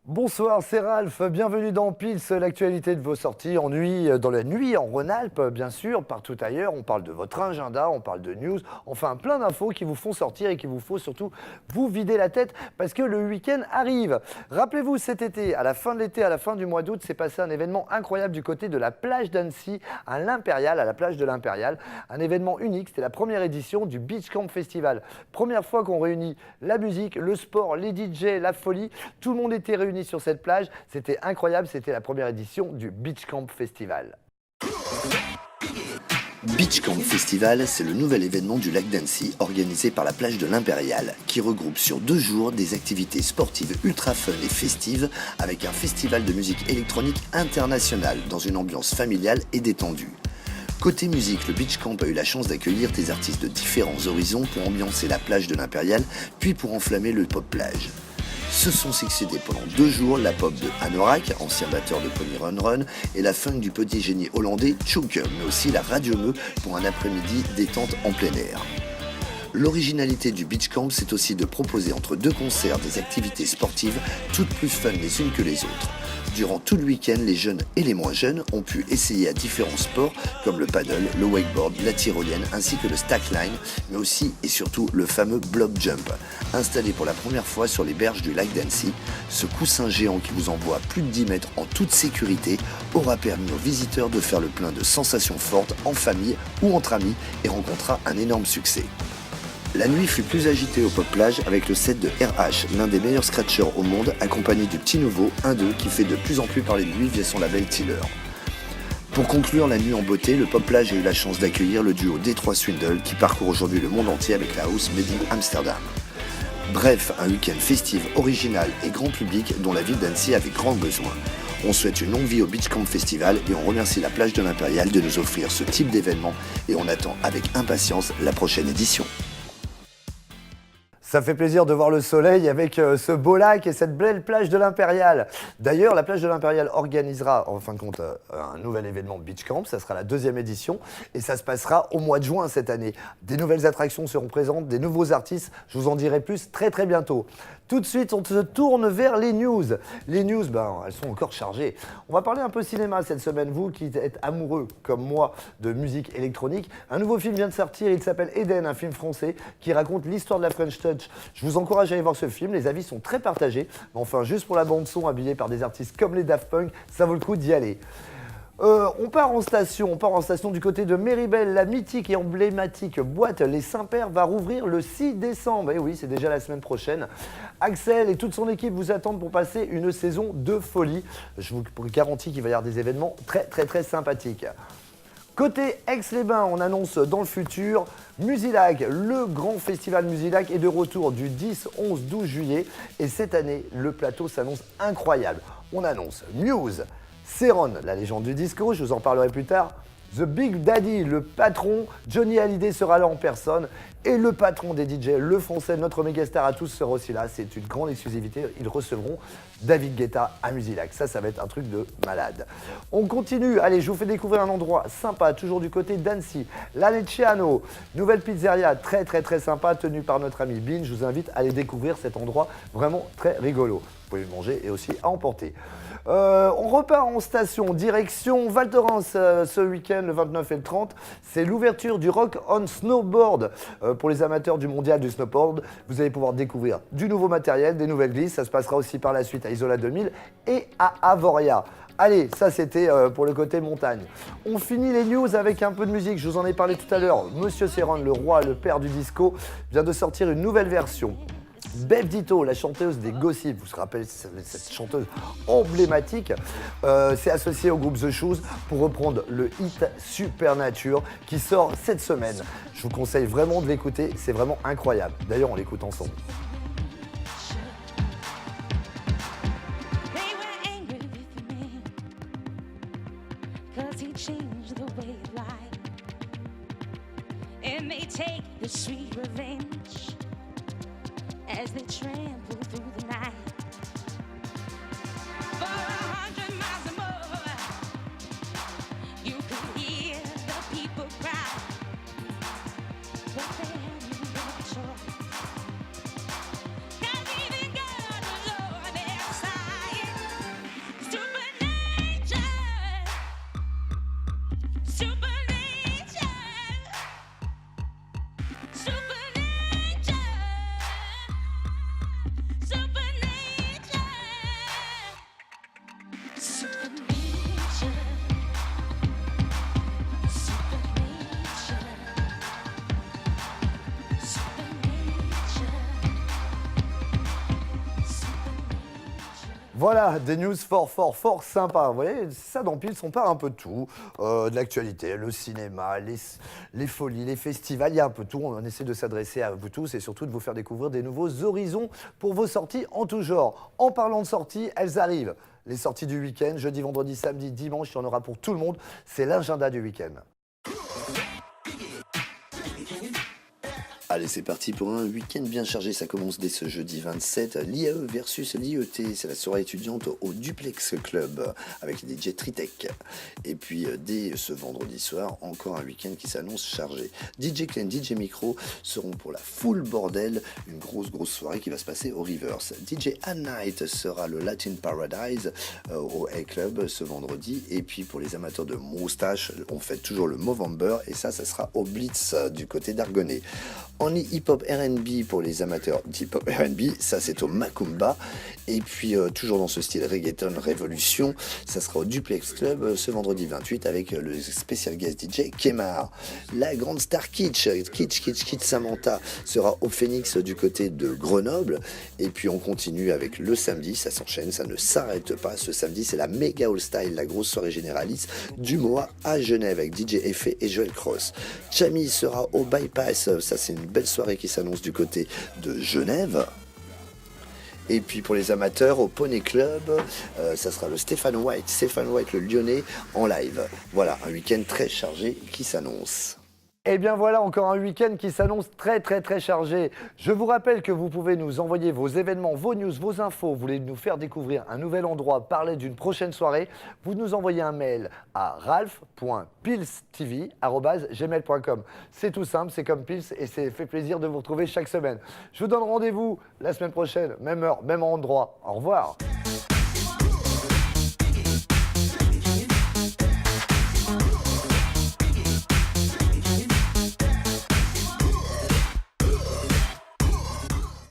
Bonsoir, c'est Ralph, bienvenue dans Pils, l'actualité de vos sorties en nuit, dans la nuit en Rhône-Alpes, bien sûr, partout ailleurs. On parle de votre agenda, on parle de news, enfin plein d'infos qui vous font sortir et qui vous faut surtout vous vider la tête parce que le week-end arrive. Rappelez-vous, cet été, à la fin de l'été, à la fin du mois d'août, s'est passé un événement incroyable du côté de la plage d'Annecy, à l'Impérial, à la plage de l'Impérial. Un événement unique, c'était la première édition du Beach Camp Festival. Première fois qu'on réunit la musique, le sport, les DJ, la folie, tout le monde était réuni sur cette plage, c'était incroyable, c'était la première édition du Beach Camp Festival. Beach Camp Festival, c'est le nouvel événement du lac d'Annecy organisé par la plage de l'Impérial, qui regroupe sur 2 jours des activités sportives ultra fun et festives avec un festival de musique électronique internationale dans une ambiance familiale et détendue. Côté musique, le Beach Camp a eu la chance d'accueillir des artistes de différents horizons pour ambiancer la plage de l'Impérial, puis pour enflammer le pop plage. Se sont succédés pendant 2 jours la pop de Anorak, ancien batteur de Pony Run Run, et la funk du petit génie hollandais Chouk, mais aussi la Radio Meu pour un après-midi détente en plein air. L'originalité du Beach Camp, c'est aussi de proposer entre 2 concerts des activités sportives, toutes plus fun les unes que les autres. Durant tout le week-end, les jeunes et les moins jeunes ont pu essayer à différents sports comme le paddle, le wakeboard, la tyrolienne ainsi que le slackline, mais aussi et surtout le fameux block jump. Installé pour la première fois sur les berges du lac d'Annecy, ce coussin géant qui vous envoie plus de 10 mètres en toute sécurité aura permis aux visiteurs de faire le plein de sensations fortes en famille ou entre amis et rencontra un énorme succès. La nuit fut plus agitée au pop plage avec le set de RH, l'un des meilleurs scratchers au monde, accompagné du petit nouveau 1-2 qui fait de plus en plus parler de lui via son label Tiller. Pour conclure la nuit en beauté, le pop plage a eu la chance d'accueillir le duo Détroit Swindle qui parcourt aujourd'hui le monde entier avec la house Made in Amsterdam. Bref, un week-end festif, original et grand public dont la ville d'Annecy avait grand besoin. On souhaite une longue vie au Beach Camp Festival et on remercie la plage de l'Impérial de nous offrir ce type d'événement et on attend avec impatience la prochaine édition. Ça fait plaisir de voir le soleil avec ce beau lac et cette belle plage de l'Impérial. D'ailleurs, la plage de l'Impérial organisera en fin de compte un nouvel événement Beach Camp. Ça sera la 2e édition et ça se passera au mois de juin cette année. Des nouvelles attractions seront présentes, des nouveaux artistes. Je vous en dirai plus très très bientôt. Tout de suite, on se tourne vers les news. Les news, elles sont encore chargées. On va parler un peu cinéma cette semaine. Vous qui êtes amoureux, comme moi, de musique électronique, un nouveau film vient de sortir. Il s'appelle Eden, un film français qui raconte l'histoire de la French Touch. Je vous encourage à aller voir ce film. Les avis sont très partagés. Mais enfin, juste pour la bande-son habillée par des artistes comme les Daft Punk, ça vaut le coup d'y aller. On part en station du côté de Méribel. La mythique et emblématique boîte Les Saints-Pères va rouvrir le 6 décembre. Et oui, c'est déjà la semaine prochaine. Axel et toute son équipe vous attendent pour passer une saison de folie. Je vous garantis qu'il va y avoir des événements très très très sympathiques. Côté Aix-les-Bains, on annonce dans le futur Musilac, le grand festival Musilac est de retour du 10, 11, 12 juillet. Et cette année, le plateau s'annonce incroyable. On annonce Muse, Céron, la légende du disco, je vous en parlerai plus tard. The Big Daddy, le patron, Johnny Hallyday sera là en personne. Et le patron des DJ, le français, notre mégastar à tous sera aussi là. C'est une grande exclusivité. Ils recevront David Guetta à Musilac. Ça va être un truc de malade. On continue. Allez, je vous fais découvrir un endroit sympa, toujours du côté d'Annecy. La Lecceano, nouvelle pizzeria très très très sympa, tenue par notre ami Bin. Je vous invite à aller découvrir cet endroit vraiment très rigolo. Vous pouvez le manger et aussi à emporter. On repart en station, direction Val Thorens ce week-end, le 29 et le 30. C'est l'ouverture du Rock on Snowboard. Pour les amateurs du mondial du snowboard, vous allez pouvoir découvrir du nouveau matériel, des nouvelles glisses. Ça se passera aussi par la suite à Isola 2000 et à Avoria. Allez, ça c'était pour le côté montagne. On finit les news avec un peu de musique. Je vous en ai parlé tout à l'heure. Monsieur Céron, le roi, le père du disco, vient de sortir une nouvelle version. Beth Ditto, la chanteuse des Gossip, vous vous rappelez cette chanteuse emblématique, s'est associée au groupe The Shoes pour reprendre le hit Supernature qui sort cette semaine. Je vous conseille vraiment de l'écouter, c'est vraiment incroyable. D'ailleurs, on l'écoute ensemble. As they trample through the night. But Voilà, des news fort sympas. Vous voyez, c'est ça dans Pils, on parle un peu de tout. De l'actualité, le cinéma, les folies, les festivals, il y a un peu de tout. On essaie de s'adresser à vous tous et surtout de vous faire découvrir des nouveaux horizons pour vos sorties en tout genre. En parlant de sorties, elles arrivent. Les sorties du week-end, jeudi, vendredi, samedi, dimanche, il y en aura pour tout le monde. C'est l'agenda du week-end. Allez, c'est parti pour un week-end bien chargé. Ça commence dès ce jeudi 27. L'IAE versus l'IET. C'est la soirée étudiante au Duplex Club avec les DJ Tritech. Et puis, dès ce vendredi soir, encore un week-end qui s'annonce chargé. DJ Clan, DJ Micro seront pour la full bordel. Une grosse soirée qui va se passer au Rivers. DJ At Night sera le Latin Paradise au A-Club ce vendredi. Et puis, pour les amateurs de moustache, on fait toujours le Movember. Et ça sera au Blitz du côté d'Argonnet. En hip-hop R&B pour les amateurs d'hip-hop R&B, ça c'est au Macumba. Et puis toujours dans ce style reggaeton révolution, ça sera au Duplex Club ce vendredi 28 avec le spécial guest DJ Kemar. La grande star Kitsch Samantha sera au Phoenix du côté de Grenoble. Et puis on continue avec le samedi, ça s'enchaîne, ça ne s'arrête pas. Ce samedi c'est la méga all style, la grosse soirée généraliste du Moa à Genève avec DJ Effet et Joel Cross. Chami sera au Bypass, ça c'est une belle soirée qui s'annonce du côté de Genève. Et puis pour les amateurs, au Poney Club, ça sera le Stéphane White le Lyonnais en live. Voilà, un week-end très chargé qui s'annonce. Et bien voilà, encore un week-end qui s'annonce très chargé. Je vous rappelle que vous pouvez nous envoyer vos événements, vos news, vos infos. Vous voulez nous faire découvrir un nouvel endroit, parler d'une prochaine soirée. Vous nous envoyez un mail à ralph.pilstv@gmail.com. C'est tout simple, c'est comme Pils et c'est fait plaisir de vous retrouver chaque semaine. Je vous donne rendez-vous la semaine prochaine, même heure, même endroit. Au revoir.